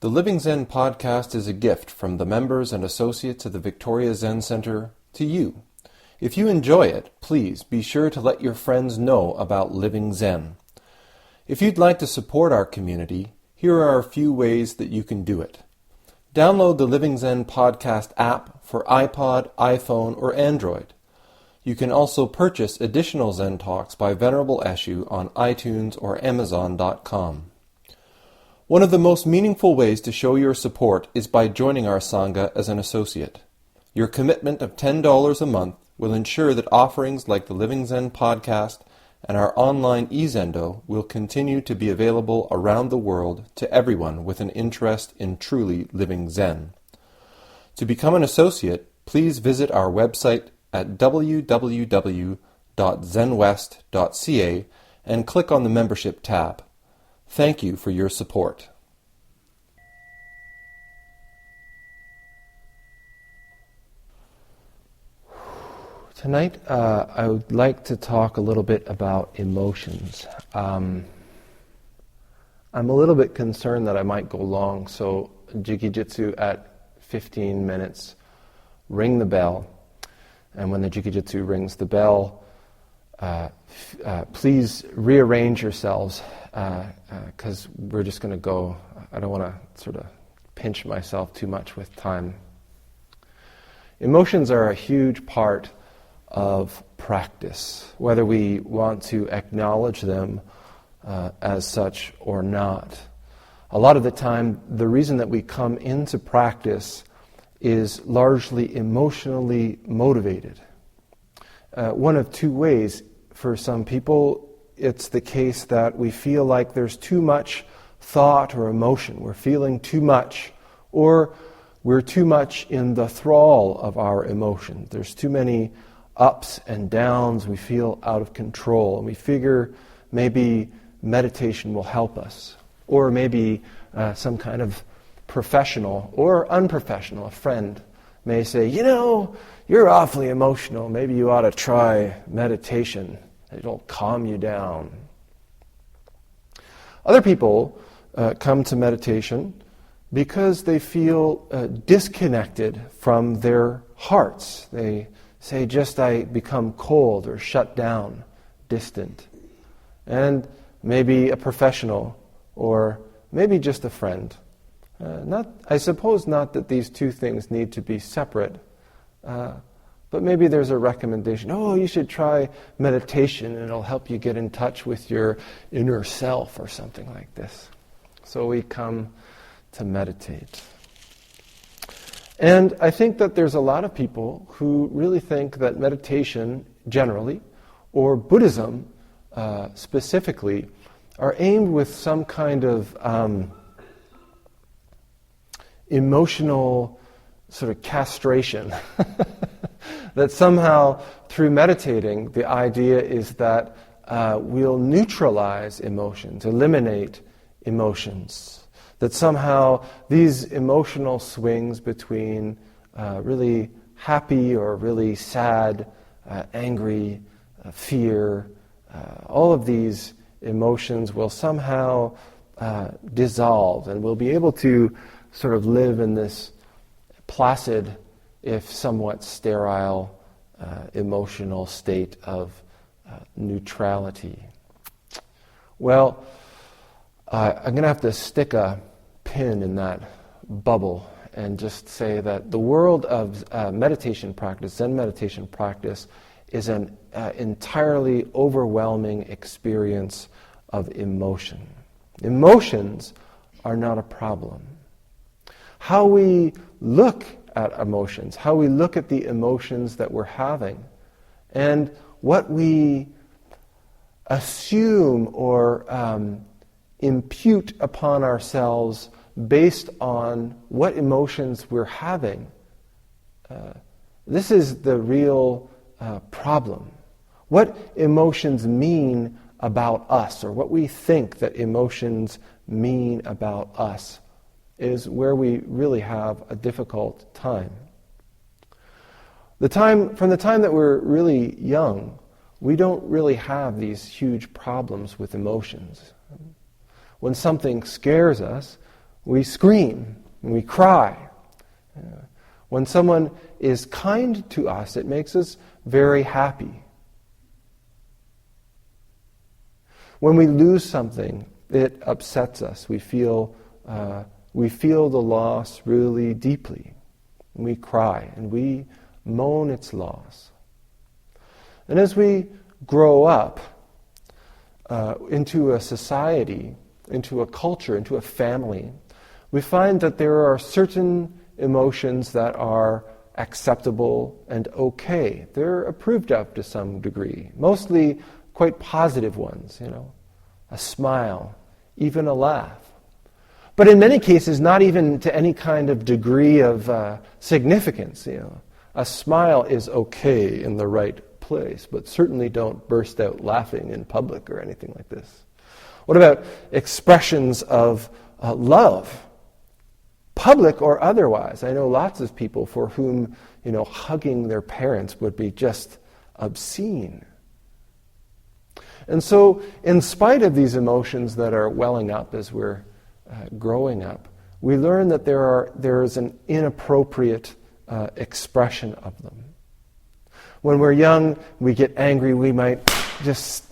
The Living Zen-podcast is a gift from the members and associates of the Victoria Zen Centre to you. If you enjoy it, please be sure to let your friends know about Living Zen. If you'd like to support our community, here are a few ways that you can do it. Download the Living Zen podcast app for iPod, iPhone, or Android. You can also purchase additional Zen Talks by Venerable Eshu on iTunes or Amazon.com. One of the most meaningful ways to show your support is by joining our Sangha as an associate. Your commitment of $10 a month will ensure that offerings like the Living Zen podcast and our online e-Zendo will continue to be available around the world to everyone with an interest in truly living Zen. To become an associate, please visit our website at www.zenwest.ca and click on the membership tab. Thank you for your support. Tonight, I would like to talk a little bit about emotions. I'm a little bit concerned that I might go long, so Jikijitsu at 15 minutes, ring the bell, and when the Jikijitsu rings the bell, please rearrange yourselves, because we're just going to go. I don't want to sort of pinch myself too much with time. Emotions are a huge part of practice, whether we want to acknowledge them as such or not. A lot of the time, the reason that we come into practice is largely emotionally motivated. One of two ways. For some people, it's the case that we feel like there's too much thought or emotion. We're feeling too much, or we're too much in the thrall of our emotions. There's too many ups and downs. We feel out of control, and we figure maybe meditation will help us, or maybe some kind of professional or unprofessional, a friend may say, you're awfully emotional. Maybe you ought to try meditation. It'll calm you down. Other people come to meditation because they feel disconnected from their hearts. They say, I become cold or shut down, distant. And maybe a professional, or maybe just a friend. I suppose not that these two things need to be separate, but maybe there's a recommendation. You should try meditation and it'll help you get in touch with your inner self or something like this. So we come to meditate. And I think that there's a lot of people who really think that meditation generally, or Buddhism specifically, are aimed with some kind of emotional sort of castration. That somehow, through meditating, the idea is that we'll neutralize emotions, eliminate emotions. That somehow these emotional swings between really happy or really sad, angry, fear, all of these emotions will somehow dissolve, and we'll be able to sort of live in this placid, if somewhat sterile, emotional state of neutrality. Well, I'm going to have to stick a pin in that bubble and just say that the world of meditation practice, Zen meditation practice, is an entirely overwhelming experience of emotion. Emotions are not a problem. How we look at emotions, how we look at the emotions that we're having, and what we assume or impute upon ourselves based on what emotions we're having. This is the real problem. What emotions mean about us, or what we think that emotions mean about us, is where we really have a difficult time. From the time that we're really young, we don't really have these huge problems with emotions. When something scares us, We scream, and we cry. When someone is kind to us, it makes us very happy. When we lose something, it upsets us. We feel the loss really deeply. And we cry, and we moan its loss. And as we grow up into a society, into a culture, into a family, we find that there are certain emotions that are acceptable and okay. They're approved of to some degree, mostly quite positive ones, a smile, even a laugh. But in many cases, not even to any kind of degree of significance. A smile is okay in the right place, but certainly don't burst out laughing in public or anything like this. What about expressions of love? Public or otherwise. I know lots of people for whom, hugging their parents would be just obscene. And so, in spite of these emotions that are welling up as we're growing up, we learn that there is an inappropriate expression of them. When we're young, we get angry, we might just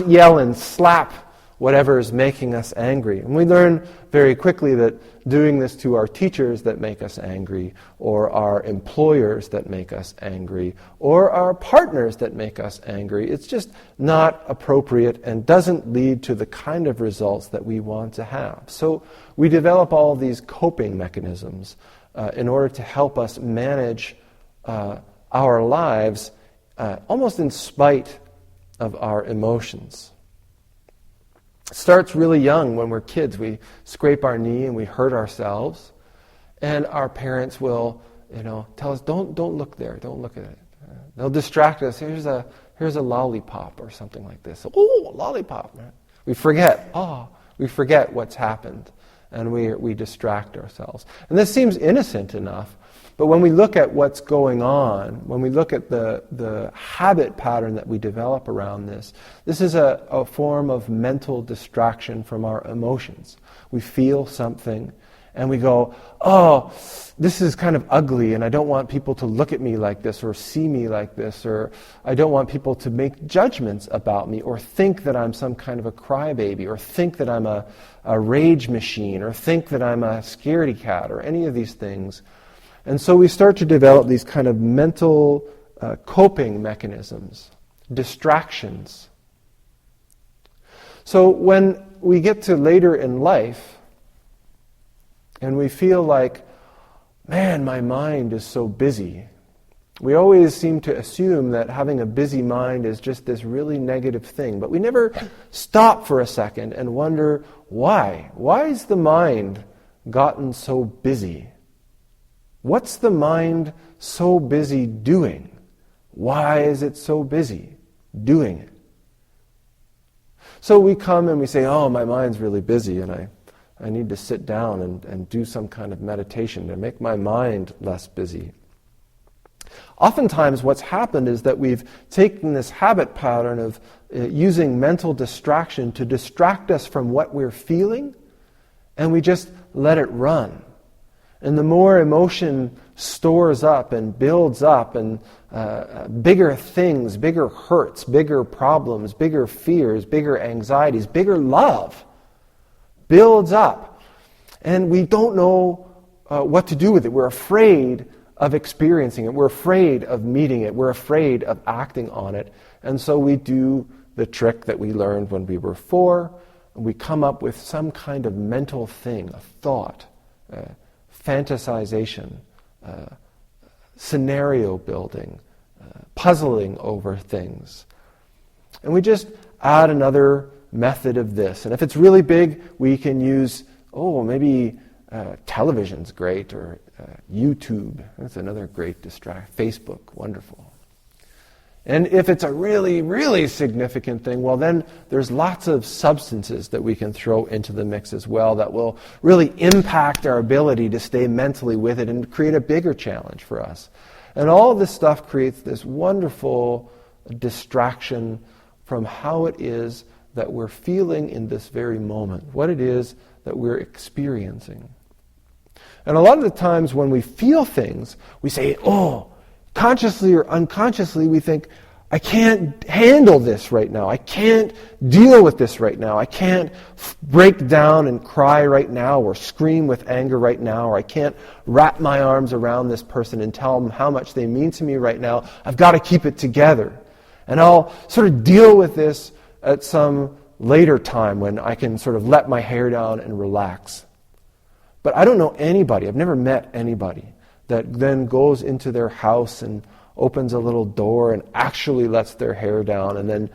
yell and slap whatever is making us angry. And we learn very quickly that doing this to our teachers that make us angry, or our employers that make us angry, or our partners that make us angry, it's just not appropriate and doesn't lead to the kind of results that we want to have. So we develop all these coping mechanisms in order to help us manage our lives almost in spite of our emotions. It starts really young when we're kids. We scrape our knee and we hurt ourselves, and our parents will, tell us, don't look there, don't look at it. They'll distract us. Here's a lollipop or something like this. Oh, a lollipop! Right? We forget what's happened, and we distract ourselves. And this seems innocent enough, but when we look at what's going on, when we look at the habit pattern that we develop around this is a form of mental distraction from our emotions. We feel something and we go, oh, this is kind of ugly and I don't want people to look at me like this or see me like this, or I don't want people to make judgments about me or think that I'm some kind of a crybaby or think that I'm a rage machine or think that I'm a scaredy cat or any of these things. And so we start to develop these kind of mental coping mechanisms, distractions. So when we get to later in life and we feel like, man, my mind is so busy, we always seem to assume that having a busy mind is just this really negative thing. But we never stop for a second and wonder why. Why is the mind gotten so busy? What's the mind so busy doing? Why is it so busy doing it? So we come and we say, oh, my mind's really busy and I need to sit down and do some kind of meditation to make my mind less busy. Oftentimes what's happened is that we've taken this habit pattern of using mental distraction to distract us from what we're feeling, and we just let it run. And the more emotion stores up and builds up, and bigger things, bigger hurts, bigger problems, bigger fears, bigger anxieties, bigger love builds up. And we don't know what to do with it. We're afraid of experiencing it. We're afraid of meeting it. We're afraid of acting on it. And so we do the trick that we learned when we were 4. And we come up with some kind of mental thing, a thought, fantasization, scenario building, puzzling over things. And we just add another method of this. And if it's really big, we can use, maybe television's great, or YouTube. That's another great distraction. Facebook, wonderful. And if it's a really, really significant thing, well then there's lots of substances that we can throw into the mix as well that will really impact our ability to stay mentally with it and create a bigger challenge for us. And all of this stuff creates this wonderful distraction from how it is that we're feeling in this very moment, what it is that we're experiencing. And a lot of the times when we feel things, we say, oh, consciously or unconsciously, we think, I can't handle this right now. I can't deal with this right now. I can't break down and cry right now or scream with anger right now, or I can't wrap my arms around this person and tell them how much they mean to me right now. I've got to keep it together. And I'll sort of deal with this at some later time when I can sort of let my hair down and relax. But I don't know anybody, I've never met anybody that then goes into their house and opens a little door and actually lets their hair down and then,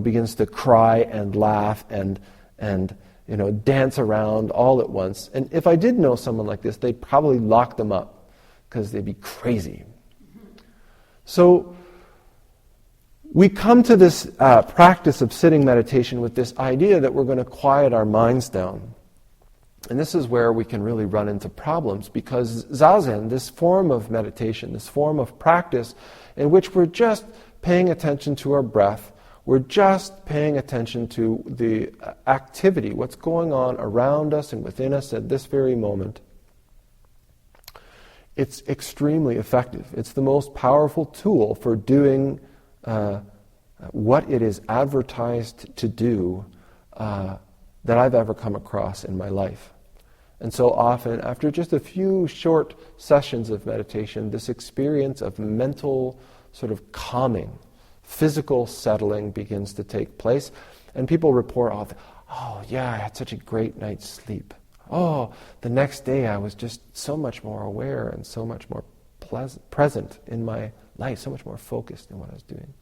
begins to cry and laugh and dance around all at once. And if I did know someone like this, they'd probably lock them up because they'd be crazy. So we come to this practice of sitting meditation with this idea that we're going to quiet our minds down. And this is where we can really run into problems, because Zazen, this form of meditation, this form of practice in which we're just paying attention to our breath, we're just paying attention to the activity, what's going on around us and within us at this very moment, it's extremely effective. It's the most powerful tool for doing what it is advertised to do that I've ever come across in my life. And so often, after just a few short sessions of meditation, this experience of mental sort of calming, physical settling begins to take place. And people report, oh yeah, I had such a great night's sleep. Oh, the next day I was just so much more aware and so much more present in my life, so much more focused in what I was doing.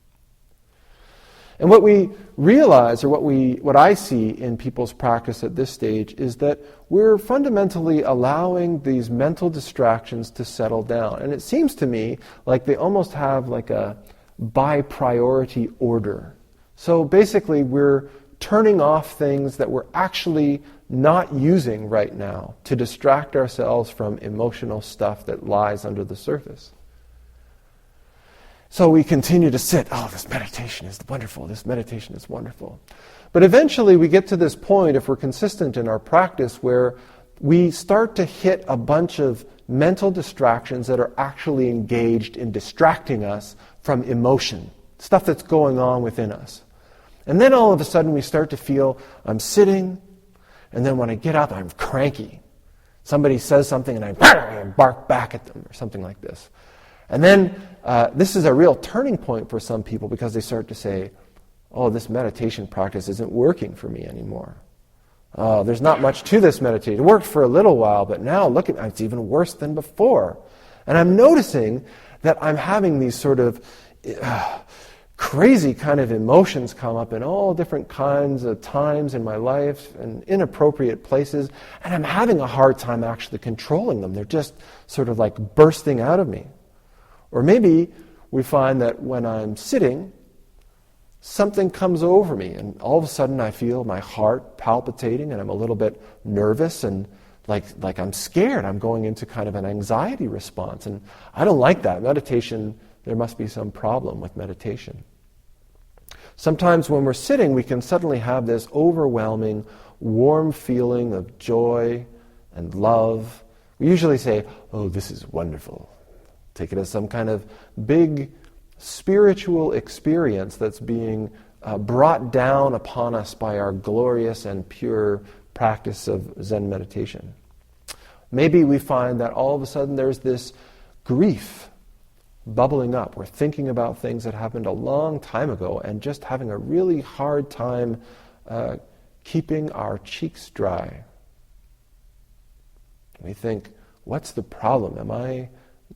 And what we realize, or what I see in people's practice at this stage, is that we're fundamentally allowing these mental distractions to settle down. And it seems to me like they almost have like a by priority order. So basically we're turning off things that we're actually not using right now to distract ourselves from emotional stuff that lies under the surface. So we continue to sit, this meditation is wonderful, this meditation is wonderful. But eventually we get to this point, if we're consistent in our practice, where we start to hit a bunch of mental distractions that are actually engaged in distracting us from emotion, stuff that's going on within us. And then all of a sudden we start to feel, I'm sitting, and then when I get up, I'm cranky. Somebody says something and I bark back at them or something like this. And then this is a real turning point for some people, because they start to say, this meditation practice isn't working for me anymore. There's not much to this meditation. It worked for a little while, but now look at it, it's even worse than before. And I'm noticing that I'm having these sort of crazy kind of emotions come up in all different kinds of times in my life and inappropriate places, and I'm having a hard time actually controlling them. They're just sort of like bursting out of me. Or maybe we find that when I'm sitting, something comes over me, and all of a sudden I feel my heart palpitating, and I'm a little bit nervous, and like I'm scared. I'm going into kind of an anxiety response, and I don't like that. Meditation, there must be some problem with meditation. Sometimes when we're sitting, we can suddenly have this overwhelming, warm feeling of joy and love. We usually say, this is wonderful. Take it as some kind of big spiritual experience that's being brought down upon us by our glorious and pure practice of Zen meditation. Maybe we find that all of a sudden there's this grief bubbling up. We're thinking about things that happened a long time ago and just having a really hard time keeping our cheeks dry. We think, what's the problem? Am I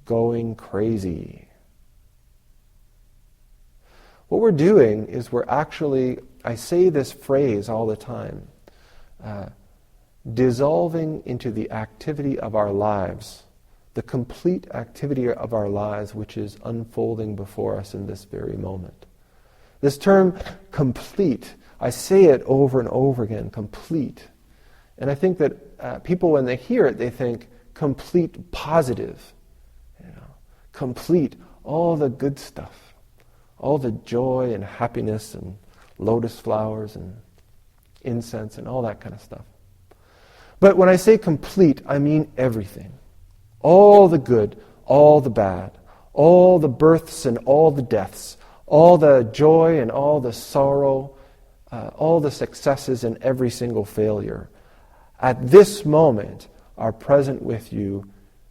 going crazy? What we're doing is we're actually, I say this phrase all the time, dissolving into the activity of our lives, the complete activity of our lives which is unfolding before us in this very moment. This term, complete, I say it over and over again, complete. And I think that people, when they hear it, they think complete positive, complete all the good stuff, all the joy and happiness and lotus flowers and incense and all that kind of stuff. But when I say complete, I mean everything. All the good, all the bad, all the births and all the deaths, all the joy and all the sorrow, all the successes and every single failure, at this moment are present with you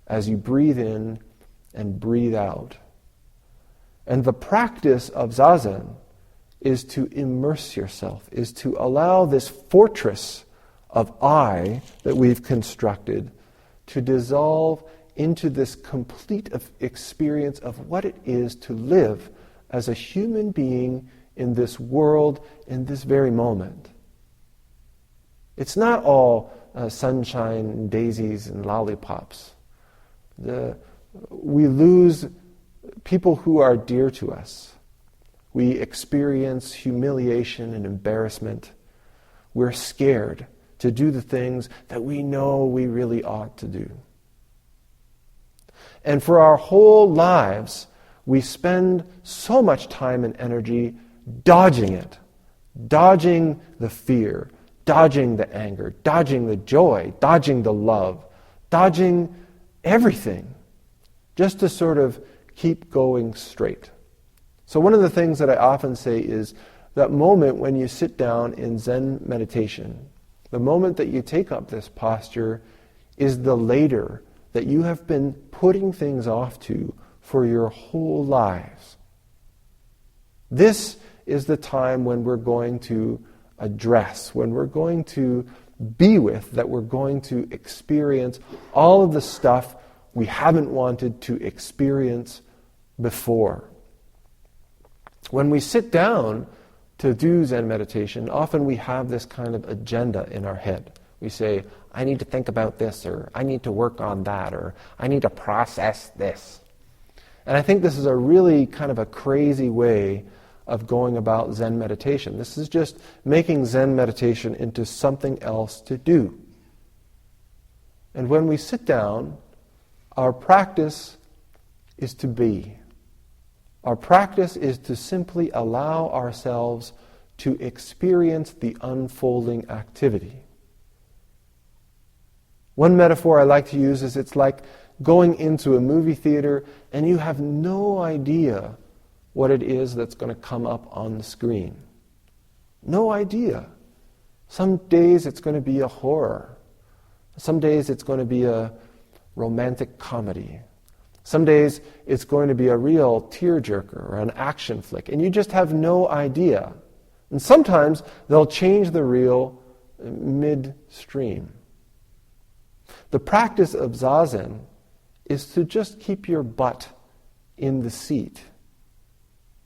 as you breathe in and breathe out. And the practice of Zazen is to immerse yourself, is to allow this fortress of I that we've constructed to dissolve into this complete experience of what it is to live as a human being in this world, in this very moment. It's not all sunshine and daisies and lollipops. We lose people who are dear to us. We experience humiliation and embarrassment. We're scared to do the things that we know we really ought to do. And for our whole lives, we spend so much time and energy dodging it, dodging the fear, dodging the anger, dodging the joy, dodging the love, dodging everything, just to sort of keep going straight. So one of the things that I often say is that moment when you sit down in Zen meditation, the moment that you take up this posture is the later that you have been putting things off to for your whole lives. This is the time when we're going to address, when we're going to be with, that we're going to experience all of the stuff we haven't wanted to experience before. When we sit down to do Zen meditation, often we have this kind of agenda in our head. We say, I need to think about this, or I need to work on that, or I need to process this. And I think this is a really kind of a crazy way of going about Zen meditation. This is just making Zen meditation into something else to do. And when we sit down, our practice is to be. Our practice is to simply allow ourselves to experience the unfolding activity. One metaphor I like to use is it's like going into a movie theater and you have no idea what it is that's going to come up on the screen. No idea. Some days it's going to be a horror. Some days it's going to be a romantic comedy. Some days it's going to be a real tearjerker or an action flick, and you just have no idea. And sometimes they'll change the reel midstream. The practice of Zazen is to just keep your butt in the seat,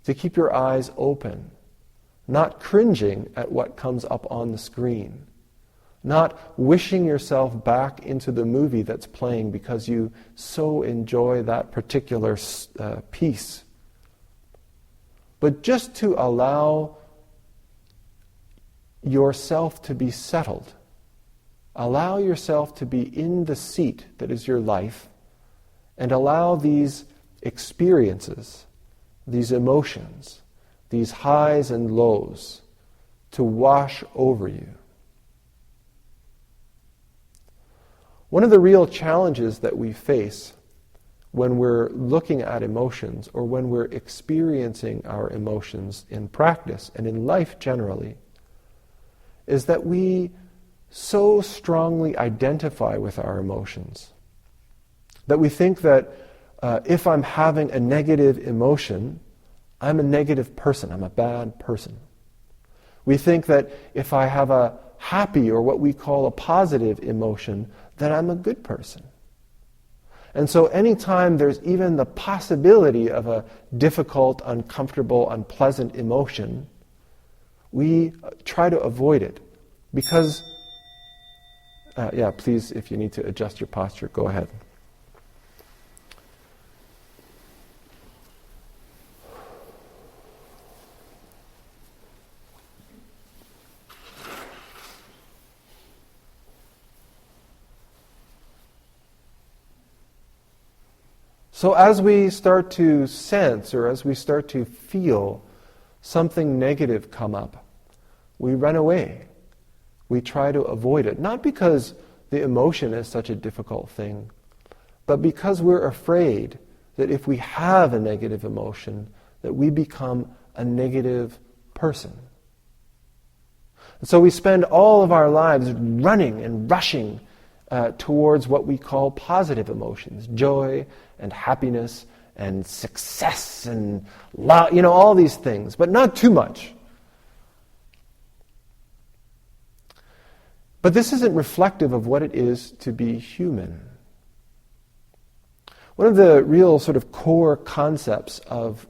to keep your eyes open, not cringing at what comes up on the screen, not wishing yourself back into the movie that's playing because you so enjoy that particular piece. But just to allow yourself to be settled. Allow yourself to be in the seat that is your life, and allow these experiences, these emotions, these highs and lows to wash over you. One of the real challenges that we face when we're looking at emotions, or when we're experiencing our emotions in practice and in life generally, is that we so strongly identify with our emotions that we think that if I'm having a negative emotion, I'm a negative person, I'm a bad person. We think that if I have a happy, or what we call a positive emotion, then I'm a good person. And so anytime there's even the possibility of a difficult, uncomfortable, unpleasant emotion, we try to avoid it. Because, please, if you need to adjust your posture, go ahead. So as we start to sense, or as we start to feel something negative come up, we run away. We try to avoid it. Not because the emotion is such a difficult thing, but because we're afraid that if we have a negative emotion, that we become a negative person. And so we spend all of our lives running and rushing towards what we call positive emotions, joy and happiness and success and love, all these things, but not too much. But this isn't reflective of what it is to be human. One of the real sort of core concepts of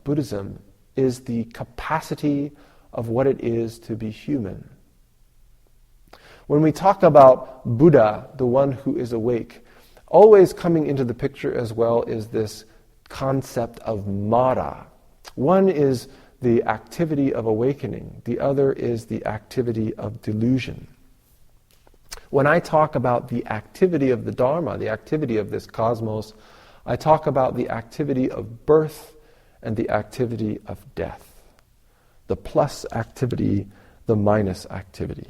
Buddhism is the capacity of what it is to be human. When we talk about Buddha, the one who is awake, always coming into the picture as well is this concept of Mara. One is the activity of awakening, the other is the activity of delusion. When I talk about the activity of the Dharma, the activity of this cosmos, I talk about the activity of birth and the activity of death. The plus activity, the minus activity.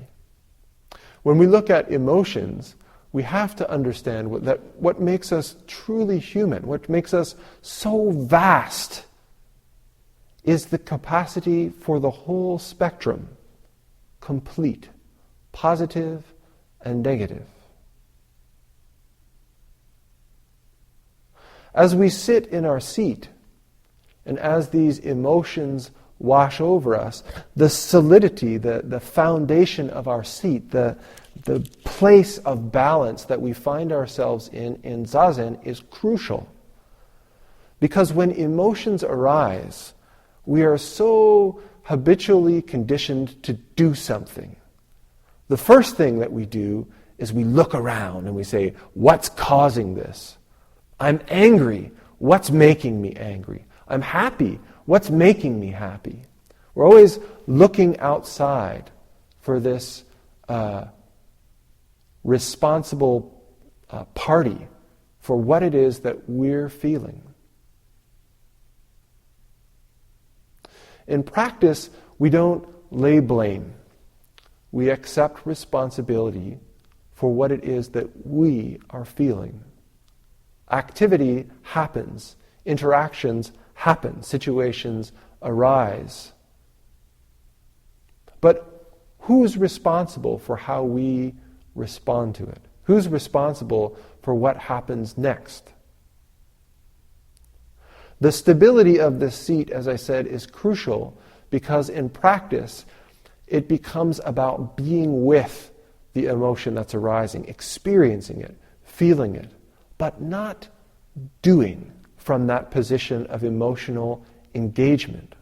When we look at emotions, we have to understand what makes us truly human, what makes us so vast, is the capacity for the whole spectrum, complete, positive and negative. As we sit in our seat, and as these emotions wash over us, the solidity, the foundation of our seat, the place of balance that we find ourselves in Zazen is crucial. Because when emotions arise, we are so habitually conditioned to do something. The first thing that we do is we look around and we say, what's causing this? I'm angry. What's making me angry? I'm happy. What's making me happy? We're always looking outside for this responsible party for what it is that we're feeling. In practice, we don't lay blame. We accept responsibility for what it is that we are feeling. Activity happens. Interactions happen. Situations arise. But who's responsible for how we respond to it? Who's responsible for what happens next? The stability of this seat, as I said, is crucial because in practice, it becomes about being with the emotion that's arising, experiencing it, feeling it, but not doing from that position of emotional engagement.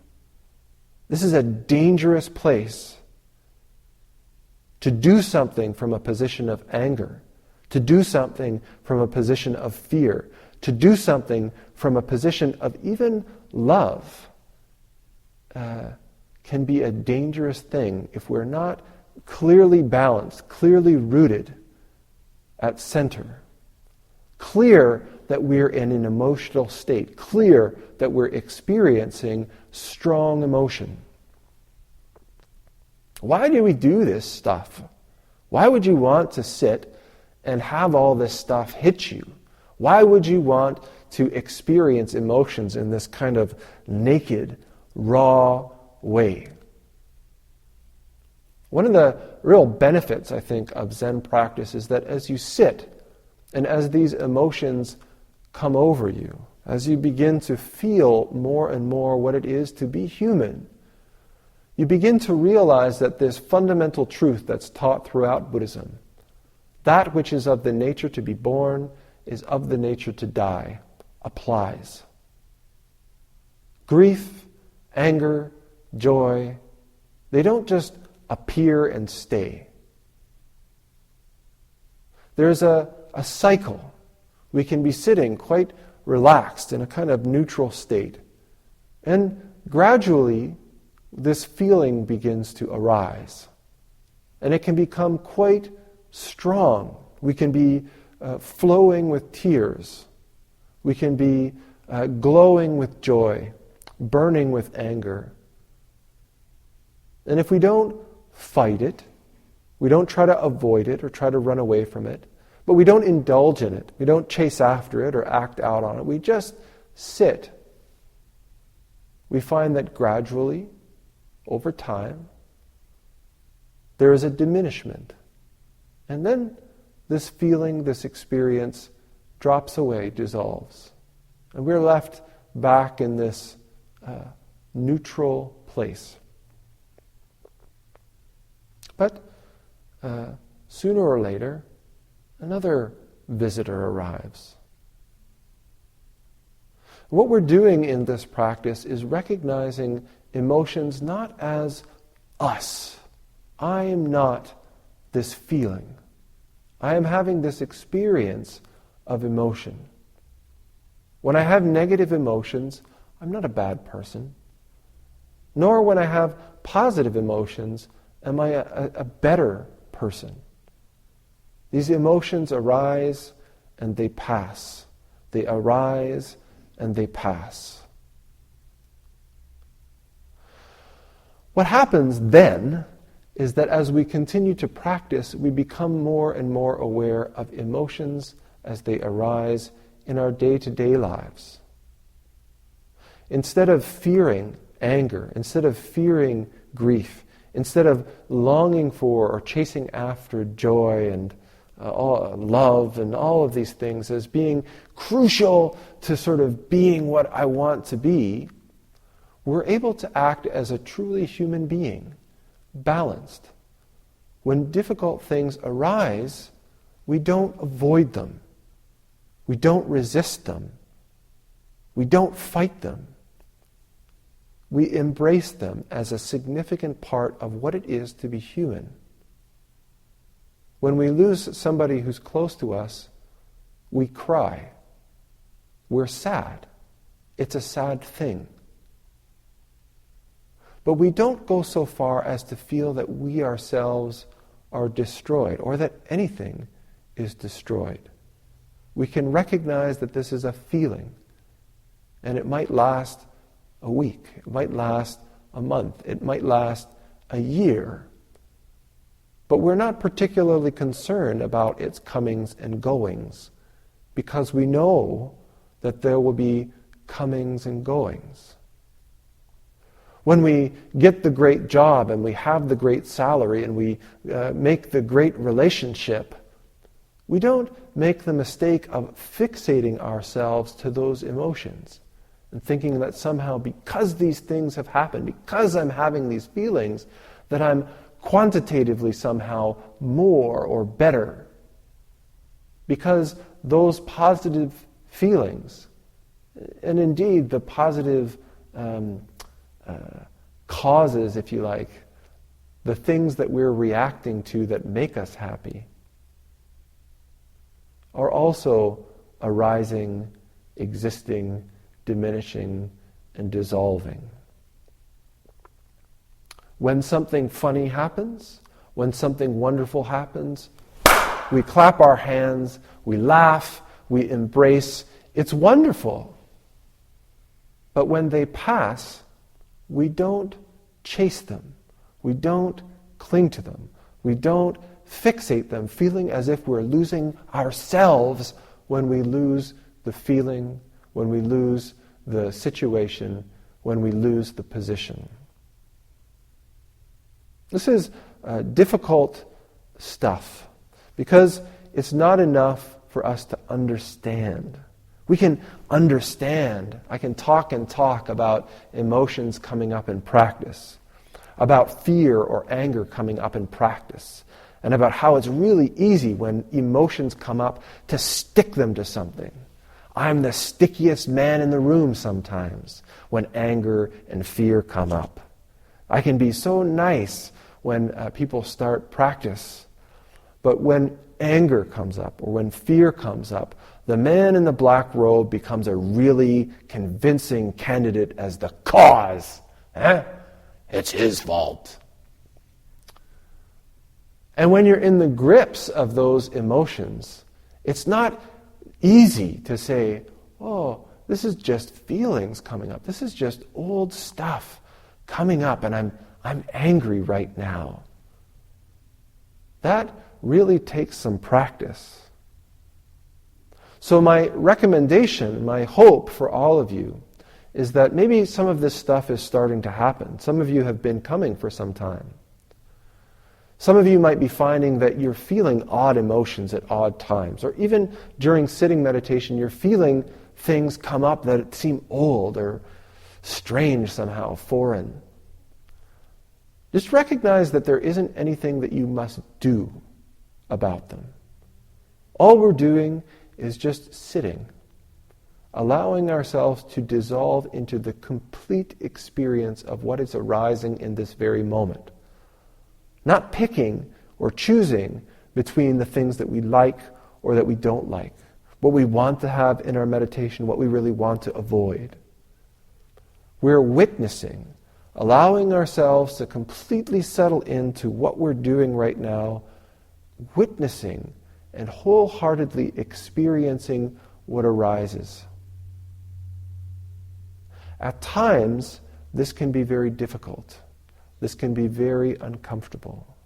This is a dangerous place to do something from a position of anger, to do something from a position of fear, to do something from a position of even love. Can be a dangerous thing if we're not clearly balanced, clearly rooted at center. Clear that we're in an emotional state. Clear that we're experiencing strong emotion. Why do we do this stuff? Why would you want to sit and have all this stuff hit you? Why would you want to experience emotions in this kind of naked, raw way? One of the real benefits, I think, of Zen practice is that as you sit and as these emotions come over you, as you begin to feel more and more what it is to be human, you begin to realize that this fundamental truth that's taught throughout Buddhism, that which is of the nature to be born is of the nature to die, applies. Grief, anger, joy, they don't just appear and stay. There's a cycle. We can be sitting quite relaxed in a kind of neutral state. And gradually, this feeling begins to arise. And it can become quite strong. We can be flowing with tears. We can be glowing with joy, burning with anger. And if we don't fight it, We don't try to avoid it or try to run away from it, but we don't indulge in it. We don't chase after it or act out on it. We just sit. We find that gradually, over time, there is a diminishment. And then this feeling, this experience drops away, dissolves. And we're left back in this neutral place. But sooner or later, another visitor arrives. What we're doing in this practice is recognizing emotions not as us. I am not this feeling. I am having this experience of emotion. When I have negative emotions, I'm not a bad person. Nor when I have positive emotions, am I a better person. These emotions arise and they pass. They arise and they pass. What happens then is that as we continue to practice, we become more and more aware of emotions as they arise in our day-to-day lives. Instead of fearing anger, instead of fearing grief, instead of longing for or chasing after joy and love and all of these things as being crucial to sort of being what I want to be, we're able to act as a truly human being, balanced. When difficult things arise, we don't avoid them. We don't resist them. We don't fight them. We embrace them as a significant part of what it is to be human. When we lose somebody who's close to us, we cry. We're sad. It's a sad thing. But we don't go so far as to feel that we ourselves are destroyed or that anything is destroyed. We can recognize that this is a feeling, and it might last a week, it might last a month, it might last a year. But we're not particularly concerned about its comings and goings because we know that there will be comings and goings. When we get the great job and we have the great salary and we make the great relationship, we don't make the mistake of fixating ourselves to those emotions and thinking that somehow because these things have happened, because I'm having these feelings, that I'm quantitatively somehow more or better. Because those positive feelings, and indeed the positive causes, if you like, the things that we're reacting to that make us happy, are also arising, existing, diminishing, and dissolving. When something funny happens, when something wonderful happens, we clap our hands, we laugh, we embrace. It's wonderful. But when they pass, we don't chase them. We don't cling to them. We don't fixate them, feeling as if we're losing ourselves when we lose the feeling, when we lose the situation, when we lose the position. This is difficult stuff because it's not enough for us to understand. We can understand. I can talk and talk about emotions coming up in practice, about fear or anger coming up in practice, and about how it's really easy when emotions come up to stick them to something. I'm the stickiest man in the room sometimes when anger and fear come up. I can be so nice when people start practice, but when anger comes up or when fear comes up, the man in the black robe becomes a really convincing candidate as the cause. It's his fault. And when you're in the grips of those emotions, it's not easy to say, oh, this is just feelings coming up. This is just old stuff coming up, and I'm angry right now. That really takes some practice. So my recommendation, my hope for all of you is that maybe some of this stuff is starting to happen. Some of you have been coming for some time. Some of you might be finding that you're feeling odd emotions at odd times, or even during sitting meditation, you're feeling things come up that seem old or strange somehow, foreign. Just recognize that there isn't anything that you must do about them. All we're doing is just sitting, allowing ourselves to dissolve into the complete experience of what is arising in this very moment. Not picking or choosing between the things that we like or that we don't like, what we want to have in our meditation, what we really want to avoid. We're witnessing, allowing ourselves to completely settle into what we're doing right now, witnessing and wholeheartedly experiencing what arises. At times, this can be very difficult. This can be very uncomfortable.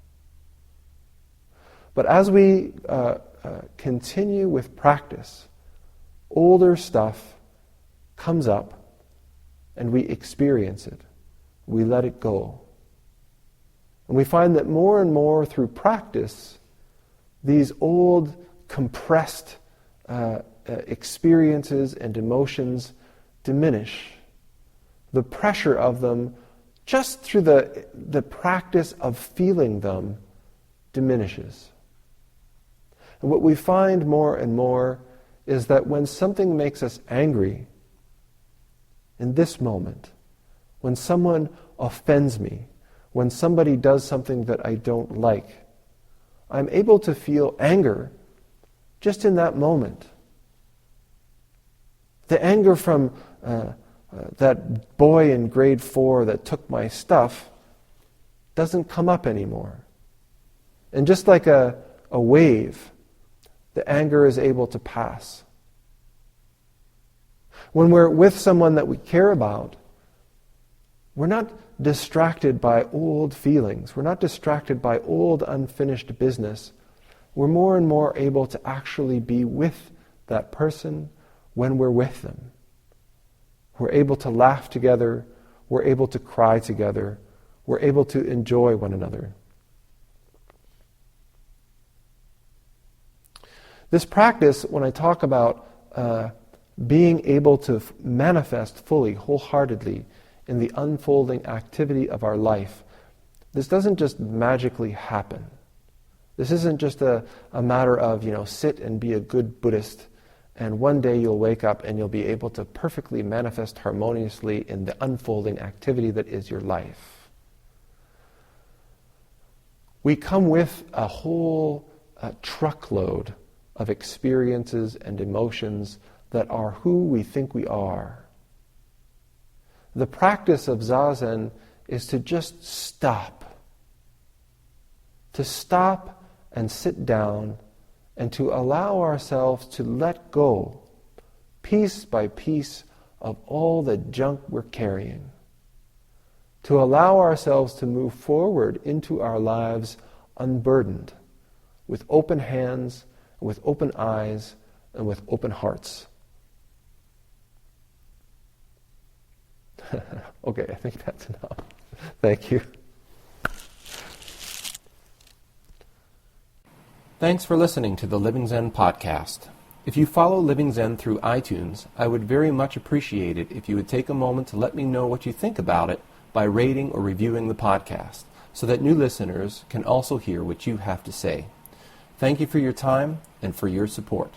But as we continue with practice, older stuff comes up and we experience it. We let it go. And we find that more and more through practice, these old, compressed experiences and emotions diminish. The pressure of them, just through the practice of feeling them, diminishes. And what we find more and more is that when something makes us angry, in this moment, when someone offends me, when somebody does something that I don't like, I'm able to feel anger just in that moment. The anger from that boy in grade 4 that took my stuff doesn't come up anymore. And just like a wave, the anger is able to pass. When we're with someone that we care about, we're not distracted by old feelings. We're not distracted by old unfinished business. We're more and more able to actually be with that person when we're with them. We're able to laugh together. We're able to cry together. We're able to enjoy one another. This practice, when I talk about being able to manifest fully, wholeheartedly, in the unfolding activity of our life, this doesn't just magically happen. This isn't just a matter of, sit and be a good Buddhist, and one day you'll wake up and you'll be able to perfectly manifest harmoniously in the unfolding activity that is your life. We come with a whole truckload of experiences and emotions that are who we think we are. The practice of Zazen is to just stop. To stop and sit down and to allow ourselves to let go, piece by piece, of all the junk we're carrying. To allow ourselves to move forward into our lives unburdened, with open hands, with open eyes, and with open hearts. Okay, I think that's enough. Thank you. Thanks for listening to the Living Zen podcast. If you follow Living Zen through iTunes, I would very much appreciate it if you would take a moment to let me know what you think about it by rating or reviewing the podcast, so that new listeners can also hear what you have to say. Thank you for your time and for your support.